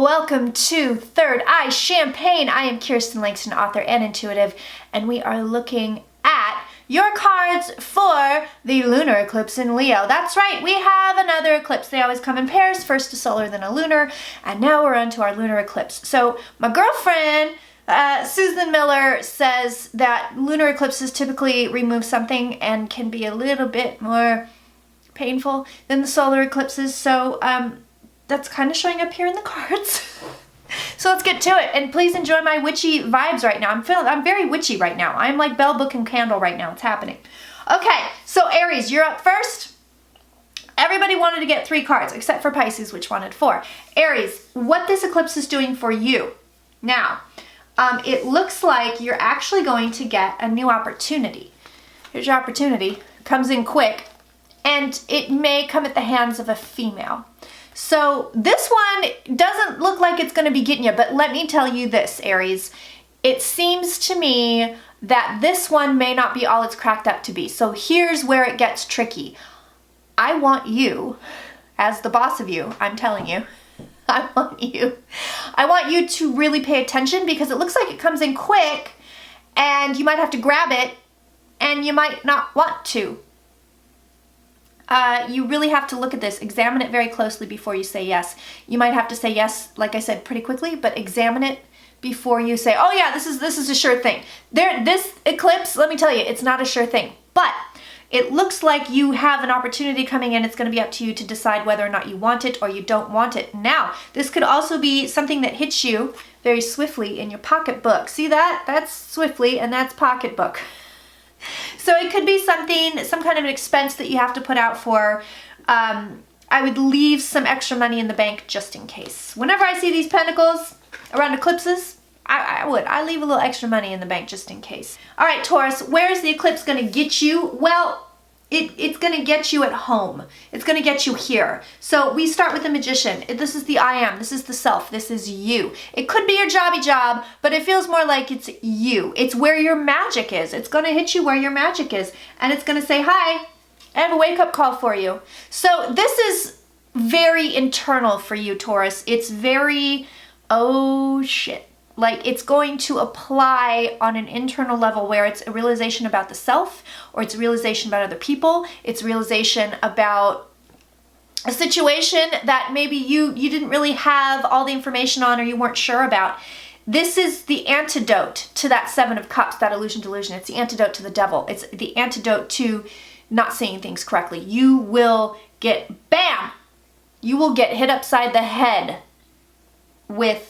Welcome to Third Eye Champagne. I am Kirsten, Langston, author and intuitive, and we are looking at your cards for the lunar eclipse in Leo. That's right, we have another eclipse. They always come in pairs, first a solar, then a lunar, and now we're on to our lunar eclipse. So my girlfriend, Susan Miller, says that lunar eclipses typically remove something and can be a little bit more painful than the solar eclipses. So that's kind of showing up here in the cards. So let's get to it, and please enjoy my witchy vibes right now. I'm very witchy right now. I'm like bell, book, and candle right now. It's happening. Okay, so Aries, you're up first. Everybody wanted to get 3 cards, except for Pisces, which wanted 4. Aries, what this eclipse is doing for you. Now, it looks like you're actually going to get a new opportunity. Here's your opportunity. It comes in quick, and it may come at the hands of a female. So this one doesn't look like it's going to be getting you, but let me tell you this, Aries. It seems to me that this one may not be all it's cracked up to be. So here's where it gets tricky. I want you, as the boss of you, I'm telling you, I want you to really pay attention, because it looks like it comes in quick and you might have to grab it and you might not want to. You really have to look at this, examine it very closely before you say yes. You might have to say yes, like I said, pretty quickly, but examine it before you say, oh yeah, this is a sure thing. This eclipse, let me tell you, it's not a sure thing, but it looks like you have an opportunity coming in. It's going to be up to you to decide whether or not you want it or you don't want it. Now, this could also be something that hits you very swiftly in your pocketbook. See that? That's swiftly, and that's pocketbook. So it could be something, some kind of an expense that you have to put out for. I would leave some extra money in the bank just in case. Whenever I see these pentacles around eclipses, I leave a little extra money in the bank just in case. All right, Taurus, where is the eclipse going to get you? Well, it's going to get you at home. It's going to get you here. So we start with the Magician. This is the I am. This is the self. This is you. It could be your jobby job, but it feels more like it's you. It's where your magic is. It's going to hit you where your magic is. And it's going to say, hi, I have a wake-up call for you. So this is very internal for you, Taurus. It's very, oh shit. Like, it's going to apply on an internal level where it's a realization about the self, or it's a realization about other people. It's realization about a situation that maybe you didn't really have all the information on, or you weren't sure about. This is the antidote to that 7 of Cups, that illusion delusion. It's the antidote to the devil. It's the antidote to not seeing things correctly. You will get, bam! You will get hit upside the head with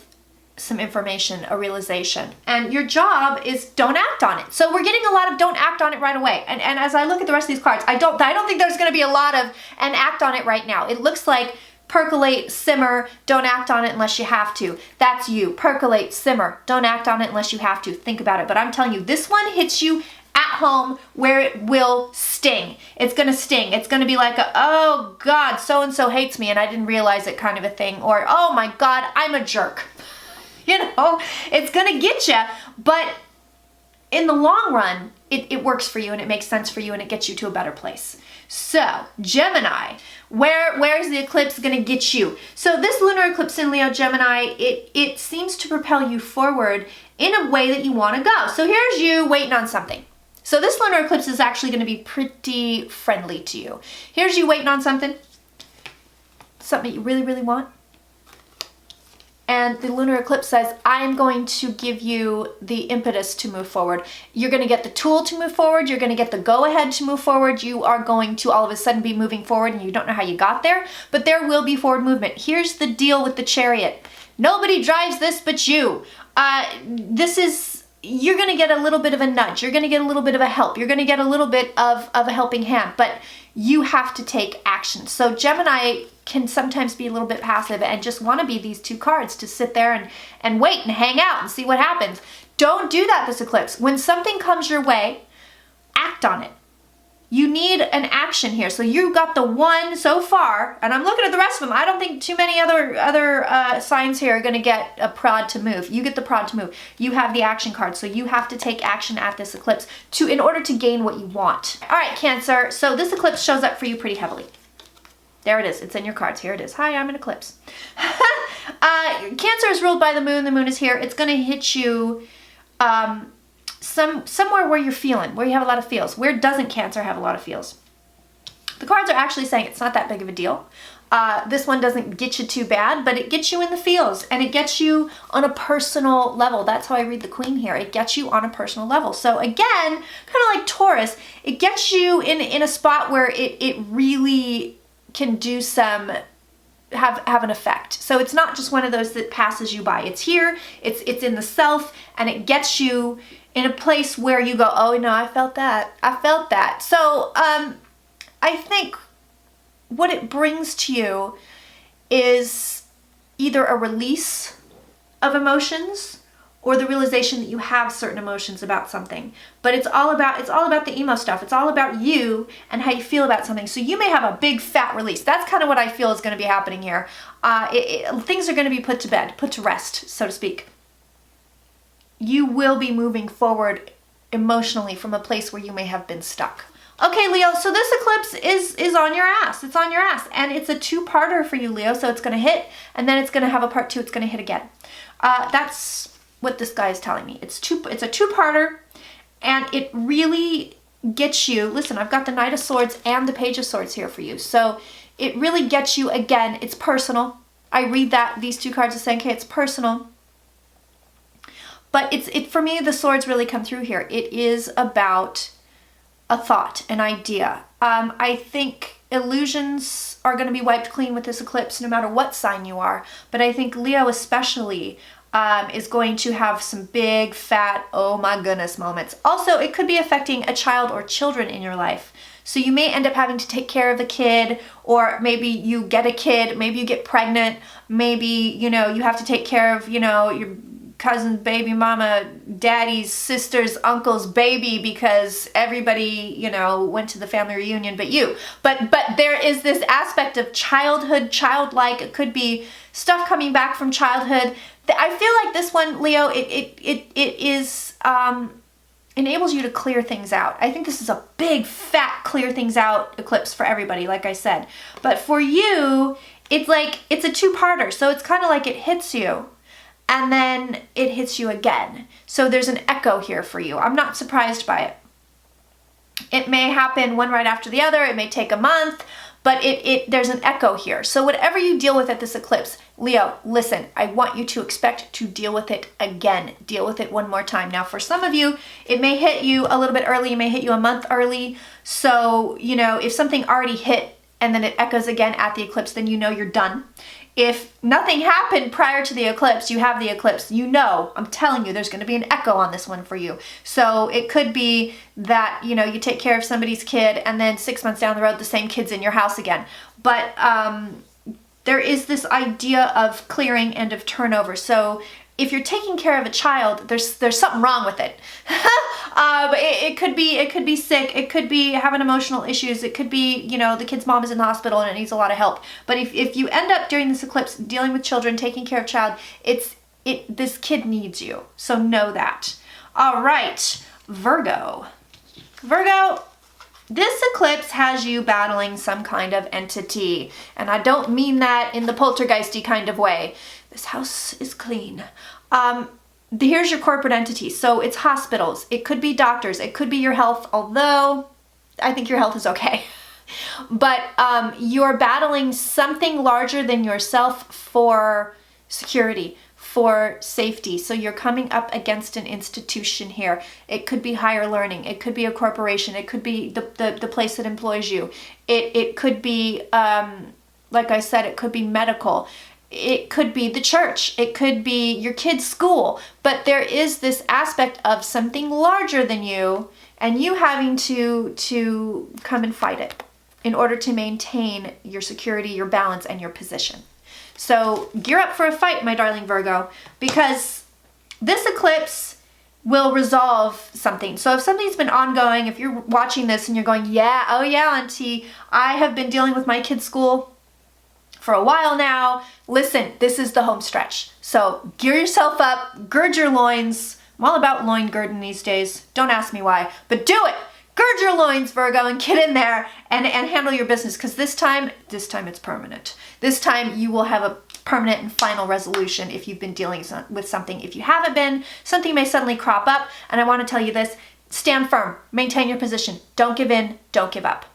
some information, a realization, and your job is don't act on it. So we're getting a lot of don't act on it right away. And as I look at the rest of these cards, I don't think there's going to be a lot of and act on it right now. It looks like percolate, simmer, don't act on it unless you have to. That's you. Percolate, simmer, don't act on it unless you have to. Think about it. But I'm telling you, this one hits you at home where it will sting. It's going to sting. It's going to be like, oh God, so-and-so hates me and I didn't realize it kind of a thing. Or, oh my God, I'm a jerk. You know, it's going to get you, but in the long run, it works for you and it makes sense for you and it gets you to a better place. So, Gemini, where's the eclipse going to get you? So this lunar eclipse in Leo, Gemini, it seems to propel you forward in a way that you want to go. So here's you waiting on something. So this lunar eclipse is actually going to be pretty friendly to you. Here's you waiting on something that you really, really want. And the lunar eclipse says, I'm going to give you the impetus to move forward. You're going to get the tool to move forward. You're going to get the go-ahead to move forward. You are going to all of a sudden be moving forward and you don't know how you got there, but there will be forward movement. Here's the deal with the Chariot. Nobody drives this but you. You're going to get a little bit of a nudge. You're going to get a little bit of a help. You're going to get a little bit of a helping hand, but you have to take action. So Gemini can sometimes be a little bit passive and just want to be these 2 cards to sit there and wait and hang out and see what happens. Don't do that this eclipse. When something comes your way, act on it. You need an action here. So you got the 1 so far, and I'm looking at the rest of them. I don't think too many other signs here are going to get a prod to move. You get the prod to move. You have the action card, so you have to take action at this eclipse in order to gain what you want. All right, Cancer. So this eclipse shows up for you pretty heavily. There it is. It's in your cards. Here it is. Hi, I'm an eclipse. Cancer is ruled by the moon. The moon is here. It's going to hit you somewhere where you're feeling, where you have a lot of feels. Where doesn't Cancer have a lot of feels? The cards are actually saying it's not that big of a deal. This one doesn't get you too bad, but it gets you in the feels, and it gets you on a personal level. That's how I read the Queen here. It gets you on a personal level. So again, kind of like Taurus, it gets you in a spot where it really can do some, have an effect. So it's not just one of those that passes you by. It's here, it's in the self, and it gets you in a place where you go, oh no, I felt that. I felt that. So I think what it brings to you is either a release of emotions or the realization that you have certain emotions about something. But it's all about the emo stuff. It's all about you and how you feel about something. So you may have a big fat release. That's kind of what I feel is going to be happening here. Things are going to be put to bed, put to rest, so to speak. You will be moving forward emotionally from a place where you may have been stuck. Okay, Leo, so this eclipse is on your ass. It's on your ass. And it's a two-parter for you, Leo. So it's going to hit, and then it's going to have a part two. It's going to hit again. That's what this guy is telling me. It's a two-parter, and it really gets you. Listen, I've got the Knight of Swords and the Page of Swords here for you. So it really gets you, again, it's personal. I read that, these two cards are saying, okay, it's personal. But for me, the swords really come through here. It is about a thought, an idea. I think illusions are going to be wiped clean with this eclipse no matter what sign you are. But I think Leo especially is going to have some big, fat, oh my goodness moments. Also, it could be affecting a child or children in your life. So you may end up having to take care of a kid, or maybe you get a kid, maybe you get pregnant, maybe, you have to take care of, your cousin's baby mama, daddy's sister's uncle's baby because everybody, went to the family reunion but you. But there is this aspect of childhood, childlike. It could be stuff coming back from childhood. I feel like this one, Leo, it is enables you to clear things out. I think this is a big, fat, clear things out eclipse for everybody, like I said. But for you, it's a two-parter. So it's kind of like it hits you, and then it hits you again. So there's an echo here for you. I'm not surprised by it. It may happen one right after the other. It may take a month, but there's an echo here. So whatever you deal with at this eclipse, Leo, listen, I want you to expect to deal with it again. Deal with it one more time. Now, for some of you, it may hit you a little bit early. It may hit you a month early. So, if something already hit and then it echoes again at the eclipse, then you're done. If nothing happened prior to the eclipse, you have the eclipse, I'm telling you, there's going to be an echo on this one for you. So it could be that, you take care of somebody's kid and then 6 months down the road, the same kid's in your house again. But there is this idea of clearing and of turnover. So if you're taking care of a child, there's something wrong with it. But it could be sick. It could be having emotional issues. It could be, the kid's mom is in the hospital and it needs a lot of help. But if you end up during this eclipse dealing with children, taking care of child, this kid needs you. So know that. All right, Virgo. Virgo, this eclipse has you battling some kind of entity. And I don't mean that in the poltergeisty kind of way. This house is clean. Here's your corporate entity. So it's hospitals. It could be doctors. It could be your health, although I think your health is okay. But you're battling something larger than yourself for security, for safety. So you're coming up against an institution here. It could be higher learning. It could be a corporation. It could be the place that employs you. It could be, like I said, it could be medical. It could be the church. It could be your kid's school. But there is this aspect of something larger than you and you having to come and fight it in order to maintain your security, your balance, and your position. So gear up for a fight, my darling Virgo, because this eclipse will resolve something. So if something's been ongoing, if you're watching this and you're going, yeah, oh yeah, auntie, I have been dealing with my kid's school for a while now. Listen, this is the home stretch. So gear yourself up, gird your loins. I'm all about loin girding these days. Don't ask me why, but do it. gird your loins, Virgo, and get in there and handle your business, because this time it's permanent. This time you will have a permanent and final resolution if you've been dealing with something. If you haven't been, something may suddenly crop up, and I want to tell you this: stand firm, maintain your position, don't give in, don't give up.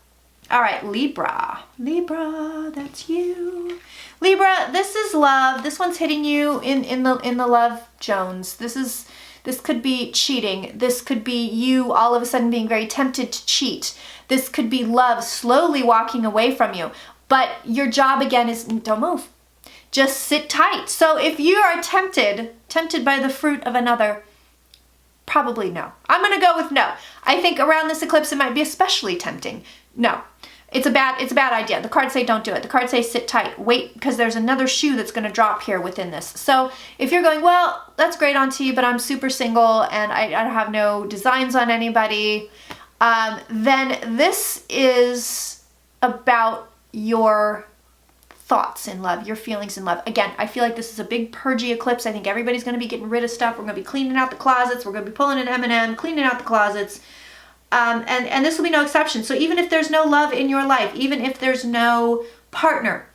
All right, Libra. Libra, that's you. Libra, this is love. This one's hitting you in the love Jones. This could be cheating. This could be you all of a sudden being very tempted to cheat. This could be love slowly walking away from you. But your job again is don't move. Just sit tight. So if you are tempted by the fruit of another, probably no. I'm going to go with no. I think around this eclipse it might be especially tempting. No. It's a bad idea. The cards say don't do it. The cards say sit tight. Wait, because there's another shoe that's going to drop here within this. So if you're going, well, that's great on you, but I'm super single and I have no designs on anybody, then this is about your thoughts in love, your feelings in love. Again, I feel like this is a big purgy eclipse. I think everybody's going to be getting rid of stuff. We're going to be cleaning out the closets. We're going to be pulling an M&M, cleaning out the closets. And this will be no exception. So even if there's no love in your life, even if there's no partner,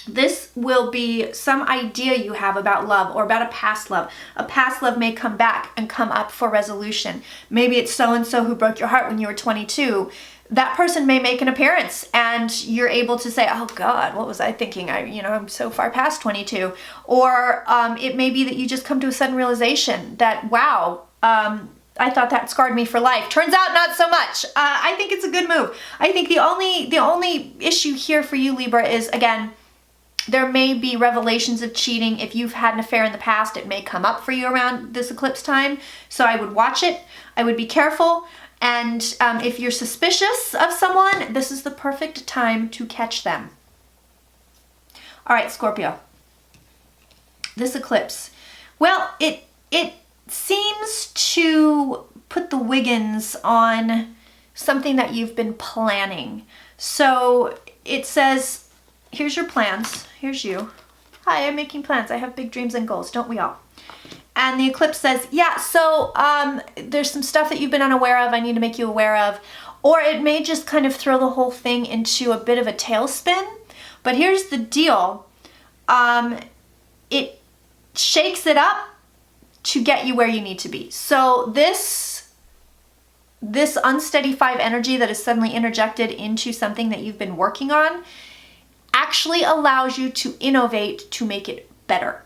this will be some idea you have about love or about a past love. A past love may come back and come up for resolution. Maybe it's so-and-so who broke your heart when you were 22. That person may make an appearance and you're able to say, oh God, what was I thinking? I'm so far past 22. Or it may be that you just come to a sudden realization that, wow, I thought that scarred me for life. Turns out not so much. I think it's a good move. I think the only issue here for you, Libra, is, again, there may be revelations of cheating. If you've had an affair in the past, it may come up for you around this eclipse time. So I would watch it. I would be careful. And if you're suspicious of someone, this is the perfect time to catch them. All right, Scorpio. This eclipse. Well, it seems to put the Wiggins on something that you've been planning. So it says, here's your plans. Here's you. Hi, I'm making plans. I have big dreams and goals. Don't we all? And the eclipse says, yeah, so there's some stuff that you've been unaware of. I need to make you aware of. Or it may just kind of throw the whole thing into a bit of a tailspin. But here's the deal. It shakes it up to get you where you need to be. So this unsteady 5 energy that is suddenly interjected into something that you've been working on actually allows you to innovate to make it better.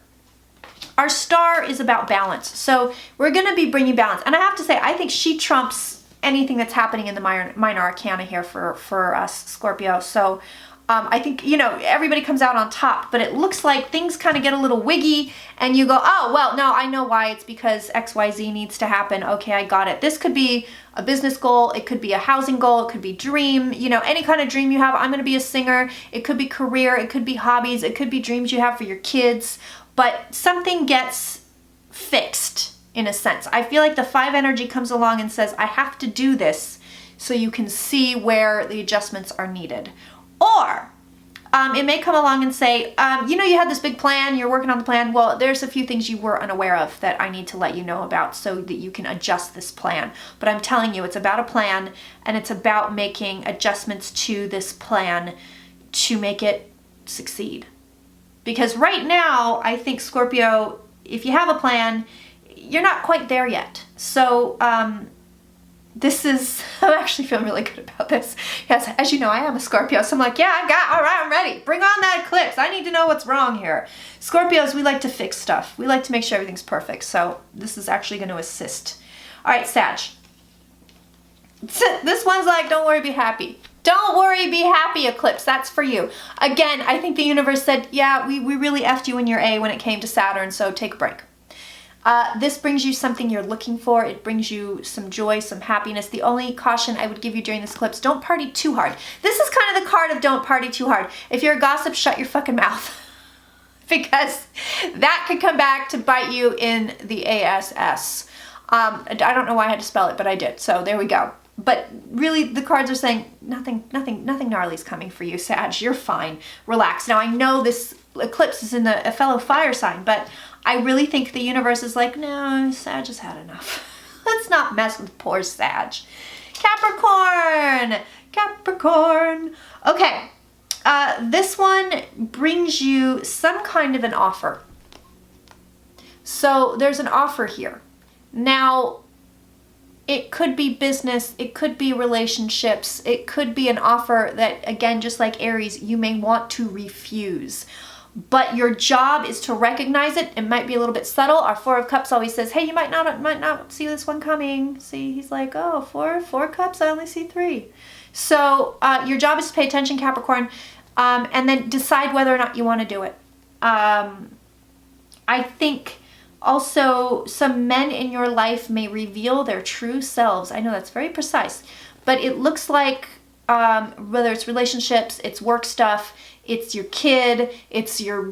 Our star is about balance. So we're going to be bringing balance. And I have to say, I think she trumps anything that's happening in the minor arcana here for us, Scorpio. So I think, everybody comes out on top, but it looks like things kind of get a little wiggy and you go, oh, well, no, I know why. It's because XYZ needs to happen. Okay, I got it. This could be a business goal. It could be a housing goal. It could be dream, any kind of dream you have. I'm going to be a singer. It could be career. It could be hobbies. It could be dreams you have for your kids, but something gets fixed in a sense. I feel like the 5 energy comes along and says, I have to do this so you can see where the adjustments are needed. Or it may come along and say, you had this big plan, you're working on the plan. Well, there's a few things you were unaware of that I need to let you know about so that you can adjust this plan. But I'm telling you, it's about a plan and it's about making adjustments to this plan to make it succeed. Because right now, I think, Scorpio, if you have a plan, you're not quite there yet. So, I'm actually feeling really good about this. Yes, as you know, I am a Scorpio, so I'm like, yeah, all right, I'm ready. Bring on that eclipse. I need to know what's wrong here. Scorpios, we like to fix stuff. We like to make sure everything's perfect, so this is actually going to assist. All right, Sag. This one's like, don't worry, be happy. Don't worry, be happy, eclipse. That's for you. Again, I think the universe said, yeah, we really effed you in your A when it came to Saturn, so take a break. This brings you something you're looking for. It brings you some joy, some happiness. The only caution I would give you during this eclipse, don't party too hard. This is kind of the card of don't party too hard. If you're a gossip, shut your fucking mouth. Because that could come back to bite you in the ass. I don't know why I had to spell it, but I did. So there we go. But really, the cards are saying nothing gnarly is coming for you, Sag. You're fine. Relax. Now, I know this eclipse is in a fellow fire sign, but I really think the universe is like, no, Sag has had enough. Let's not mess with poor Sag. Capricorn. Capricorn. Okay. This one brings you some kind of an offer. So there's an offer here. Now, it could be business, it could be relationships, it could be an offer that, again, just like Aries, you may want to refuse. But your job is to recognize it. It might be a little bit subtle. Our Four of Cups always says, hey, you might not see this one coming. See, he's like, oh, four cups, I only see 3. So your job is to pay attention, Capricorn, and then decide whether or not you want to do it. I think also some men in your life may reveal their true selves. I know that's very precise, but it looks like whether it's relationships, it's work stuff, it's your kid, it's your,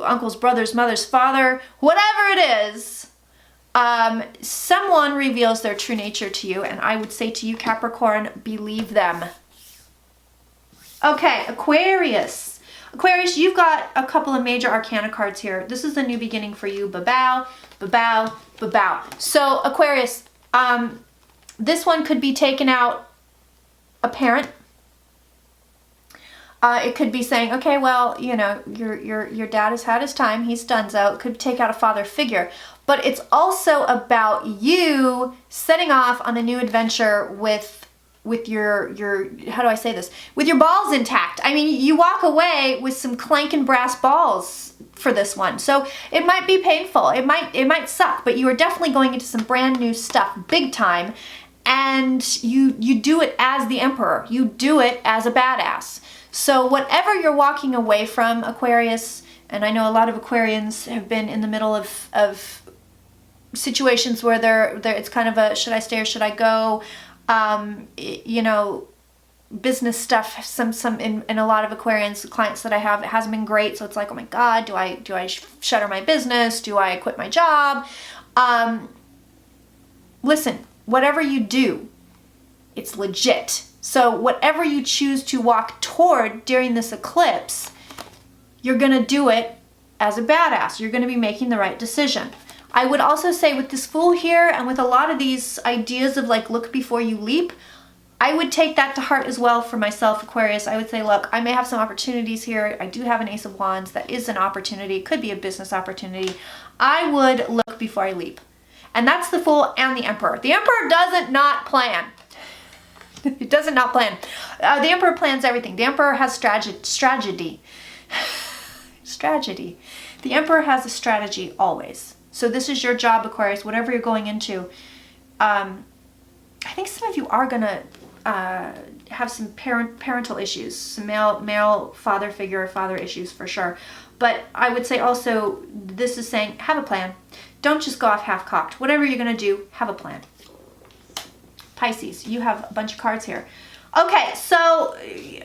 uncle's brother's mother's father, whatever it is, someone reveals their true nature to you, and I would say to you, Capricorn, believe them. Okay, Aquarius. Aquarius, you've got a couple of major arcana cards here. This is a new beginning for you. Ba-bow, ba-bow, ba-bow. So, Aquarius, this one could be taking out a parent. It could be saying, okay, well, your dad has had his time. He's donezo. It could take out a father figure. But it's also about you setting off on a new adventure with your how do I say this? With your balls intact. I mean, you walk away with some clanking brass balls for this one. So it might be painful. It might suck, but you are definitely going into some brand new stuff, big time. And you do it as the Emperor. You do it as a badass. So whatever you're walking away from, Aquarius, and I know a lot of Aquarians have been in the middle of situations where they're it's kind of a should I stay or should I go? Business stuff. Some in a lot of Aquarians clients that I have, it hasn't been great. So it's like, oh my God, do I shutter my business? Do I quit my job? Listen, whatever you do, it's legit. So whatever you choose to walk toward during this eclipse, you're going to do it as a badass. You're going to be making the right decision. I would also say with this Fool here and with a lot of these ideas of like, look before you leap, I would take that to heart as well for myself, Aquarius. I would say, look, I may have some opportunities here. I do have an Ace of Wands. That is an opportunity. It could be a business opportunity. I would look before I leap. And that's the Fool and the Emperor. The Emperor doesn't not plan. It doesn't not plan. The Emperor plans everything. The Emperor has strategy. Strategy. The Emperor has a strategy always. So this is your job, Aquarius, whatever you're going into. I think some of you are going to have some parental issues, some male father figure or father issues for sure. But I would say also, this is saying, have a plan. Don't just go off half-cocked. Whatever you're going to do, have a plan. Pisces, you have a bunch of cards here. Okay, so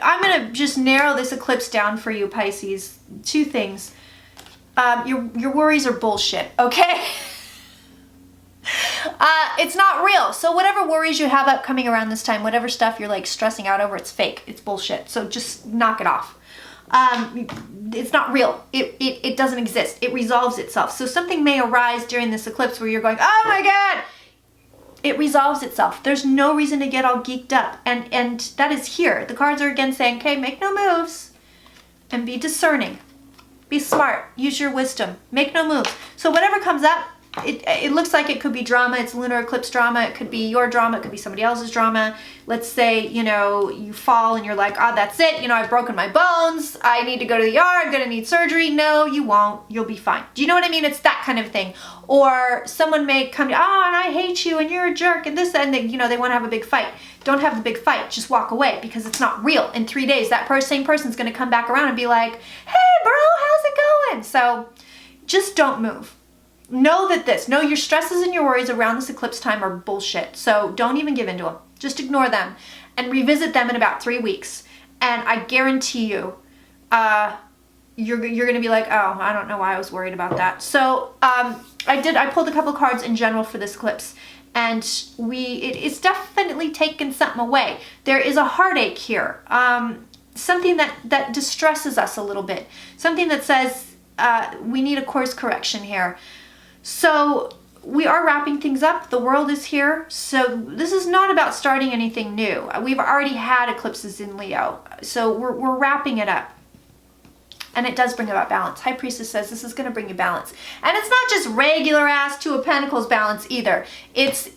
I'm going to just narrow this eclipse down for you, Pisces. 2 things. Your worries are bullshit, okay? It's not real. So whatever worries you have upcoming around this time, whatever stuff you're like stressing out over, it's fake. It's bullshit. So just knock it off. It's not real. It doesn't exist. It resolves itself. So something may arise during this eclipse where you're going, oh my God! It resolves itself. There's no reason to get all geeked up. And that is here. The cards are again saying, okay, make no moves and be discerning. Be smart. Use your wisdom. Make no moves. So whatever comes up, it looks like it could be drama. It's lunar eclipse drama. It could be your drama. It could be somebody else's drama. Let's say, you fall and you're like, oh, that's it. I've broken my bones. I need to go to the ER. I'm going to need surgery. No, you won't. You'll be fine. Do you know what I mean? It's that kind of thing. Or someone may come to, oh, and I hate you and you're a jerk and this, and they, they want to have a big fight. Don't have the big fight. Just walk away because it's not real. In 3 days, that same person's going to come back around and be like, hey, bro, how's it going? So just don't move. Know your stresses and your worries around this eclipse time are bullshit. So don't even give into them. Just ignore them and revisit them in about 3 weeks. And I guarantee you, you're going to be like, oh, I don't know why I was worried about that. So I pulled a couple cards in general for this eclipse. And it's definitely taken something away. There is a heartache here. Something that distresses us a little bit. Something that says we need a course correction here. So we are wrapping things up. The world is here. So this is not about starting anything new. We've already had eclipses in Leo. So we're wrapping it up. And it does bring about balance. High Priestess says this is going to bring you balance. And it's not just regular ass Two of Pentacles balance either. It's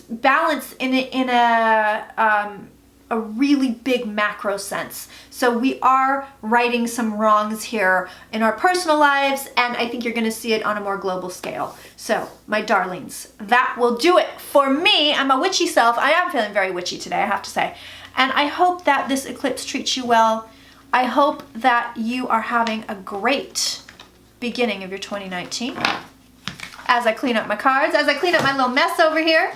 balance in a really big macro sense. So we are righting some wrongs here in our personal lives, and I think you're going to see it on a more global scale. So, my darlings, that will do it for me. I'm a witchy self. I am feeling very witchy today, I have to say. And I hope that this eclipse treats you well. I hope that you are having a great beginning of your 2019. As I clean up my cards, as I clean up my little mess over here.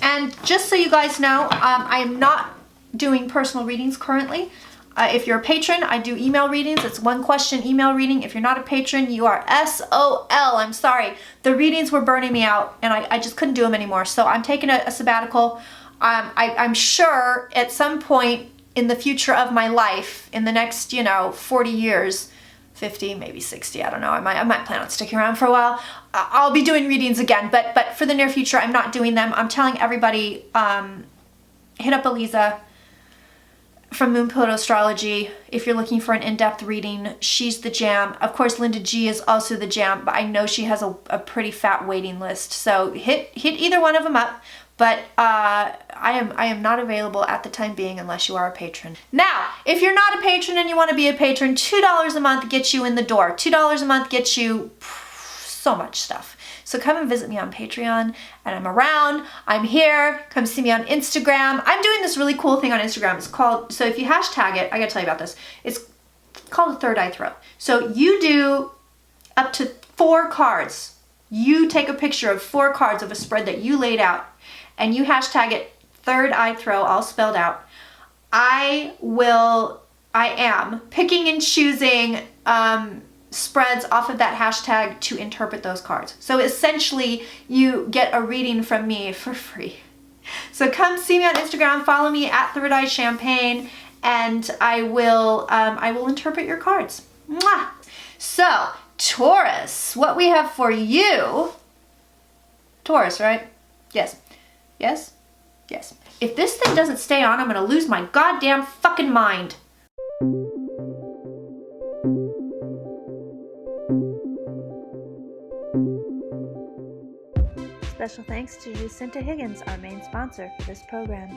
And just so you guys know, I am not doing personal readings currently. If you're a patron, I do email readings. It's one question email reading. If you're not a patron, you are SOL. I'm sorry. The readings were burning me out and I just couldn't do them anymore. So I'm taking a sabbatical. I'm sure at some point in the future of my life, in the next, 40 years, 50, maybe 60, I don't know. I might plan on sticking around for a while. I'll be doing readings again, but for the near future, I'm not doing them. I'm telling everybody, hit up Eliza from Moon Pivotal Astrology if you're looking for an in-depth reading. She's the jam. Of course, Linda G is also the jam, but I know she has a pretty fat waiting list. So hit either one of them up. But I am not available at the time being unless you are a patron. Now, if you're not a patron and you want to be a patron, $2 a month gets you in the door. $2 a month gets you so much stuff. So come and visit me on Patreon, and I'm around, I'm here, come see me on Instagram. I'm doing this really cool thing on Instagram. It's called, so if you hashtag it, I gotta tell you about this. It's called a third eye throw. So you do up to 4 cards. You take a picture of 4 cards of a spread that you laid out, and you hashtag it third eye throw, all spelled out. I am picking and choosing spreads off of that hashtag to interpret those cards. So essentially, you get a reading from me for free. So come see me on Instagram, follow me at Third Eye Champagne, and I will interpret your cards. Mwah! So, Taurus, what we have for you, Taurus, right? Yes. Yes? Yes. If this thing doesn't stay on, I'm gonna lose my goddamn fucking mind. Special thanks to Jacinta Higgins, our main sponsor for this program.